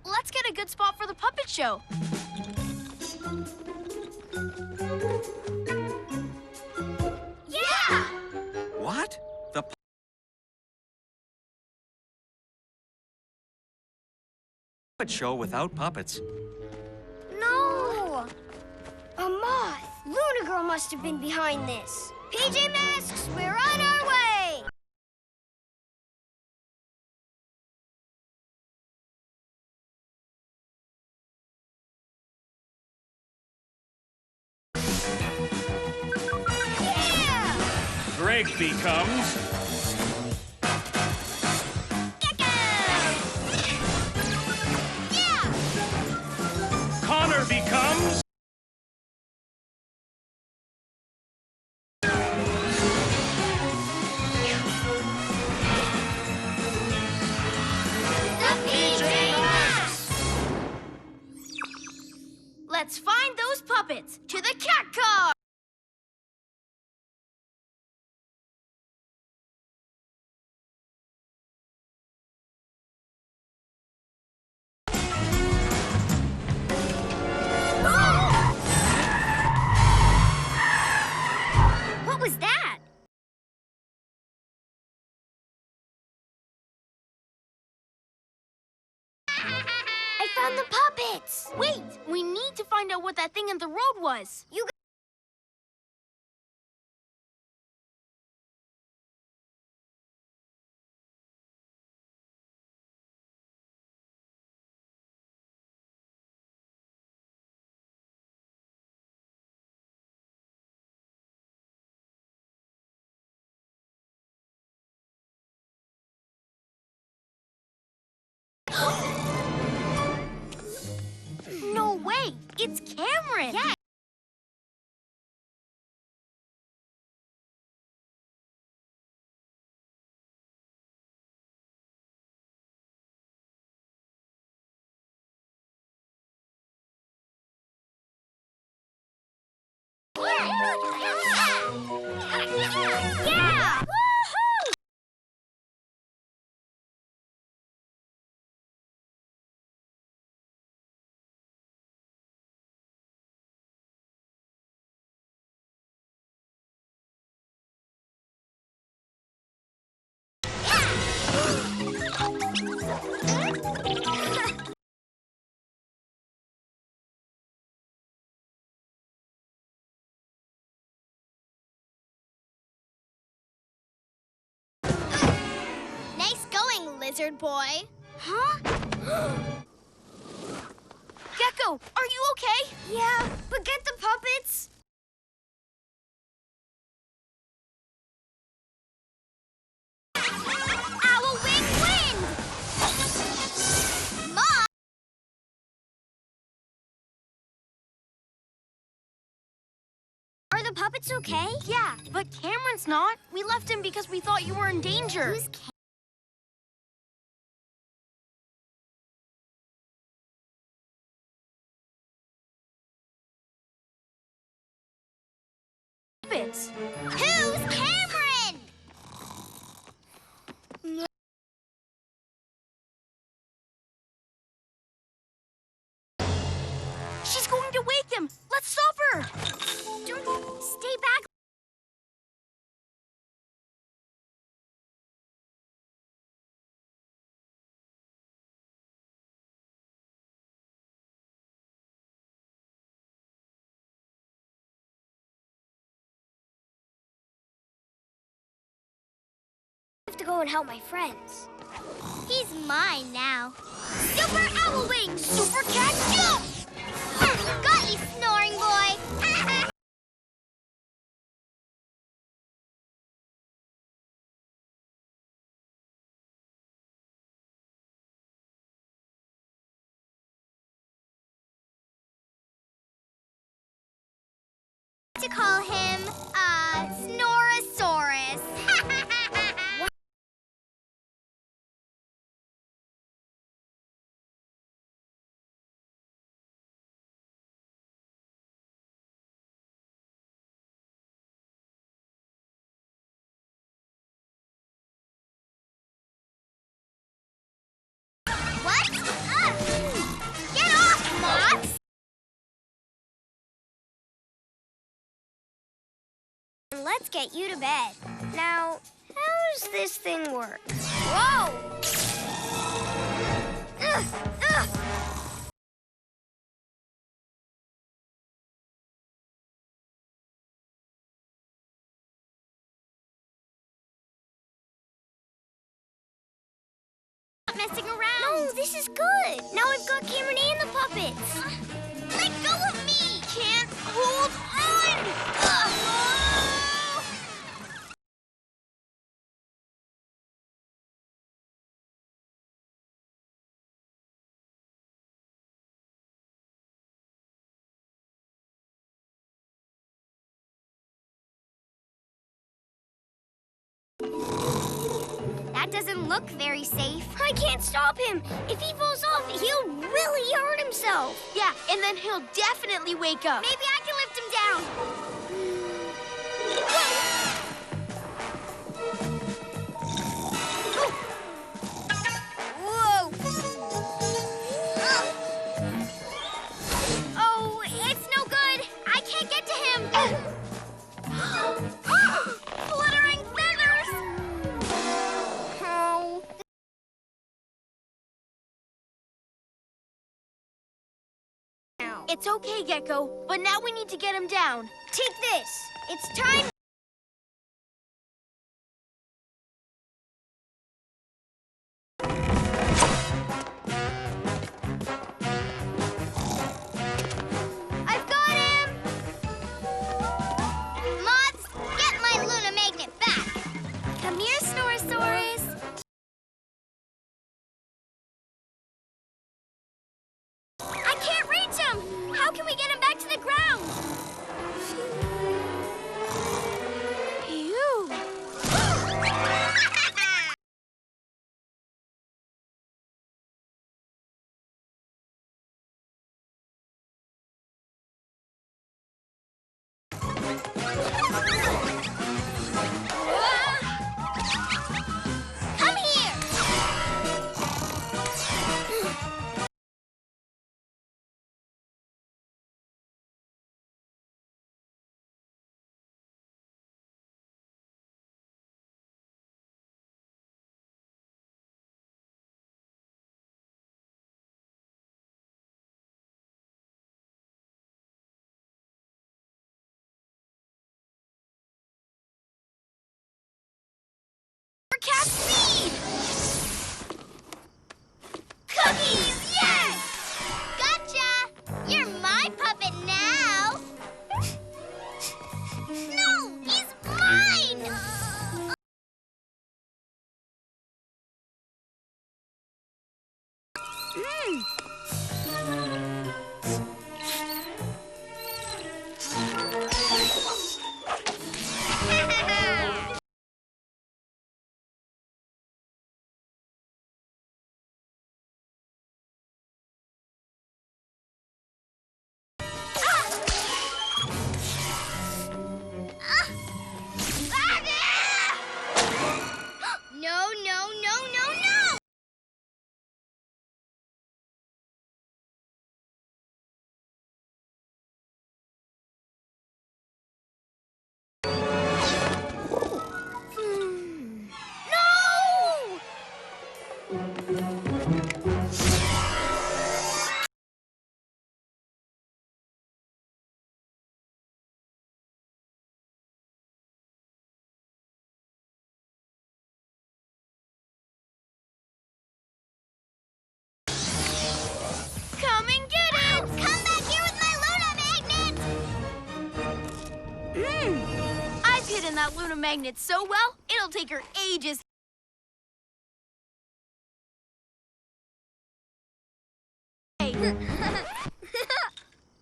let's get a good spot for the puppet show. Yeah! What? The puppet show without puppets. No! A moth! Luna Girl must have been behind this. PJ Masks, we're on our way! Yeah! Greg becomes... Gecko! Yeah! Connor becomes... The PJ Masks! Let's find those puppets. To the cat car! What was that? I found the puppets! Wait, we need to find out what that thing in the road was. You No way, it's Cameron. Yeah. Yeah! Woohoo! Nice going, lizard boy. Huh? Gecko, are you okay? Yeah, but get the puppets. Owl wing wind! Mom! Are the puppets okay? Yeah, but Cameron's not. We left him because we thought you were in danger. Who's Puppets. Who's Cameron? She's going to wake him. Let's stop her. Stay back. I have to go and help my friends. He's mine now. Super Owl Wing! Super Cat Jump! Got you, snoring boy! To call him, Snorasaurus. What? let's get you to bed. Now, how does this thing work? Whoa! Ugh, ugh. Messing around. No, this is good. Now I've got Cameron and the puppets. Let go of me! Can't hold on! That doesn't look very safe. I can't stop him. If he falls off, he'll really hurt himself. Yeah, and then he'll definitely wake up. Maybe I can lift him down. Whoa! Oh, it's no good. I can't get to him. Fluttering feathers! Oh. It's okay, Gecko, but now we need to get him down. Take this. It's time. I've got him! Moths, get my Luna Magnet back. Come here, Snorosaurus. I can't reach him! How can we get him back to the ground? Phew. Come here! Cat speed! Cookies, yes! Gotcha! You're my puppet now! No, he's mine! No, no, no, no, no! No! Come and get it! Come back here with my Luna Magnet! I've hidden that Luna Magnet so well, it'll take her ages. Hey,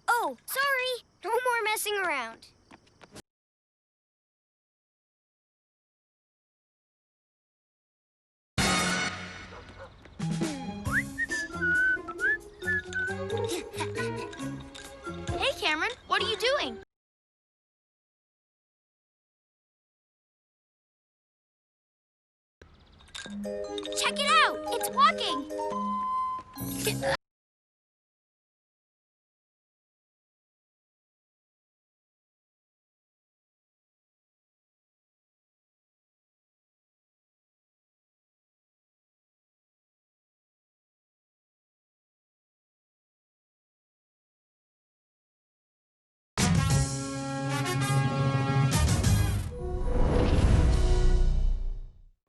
Oh, sorry. No more messing around. hey, Cameron, what are you doing? Check it out. It's walking.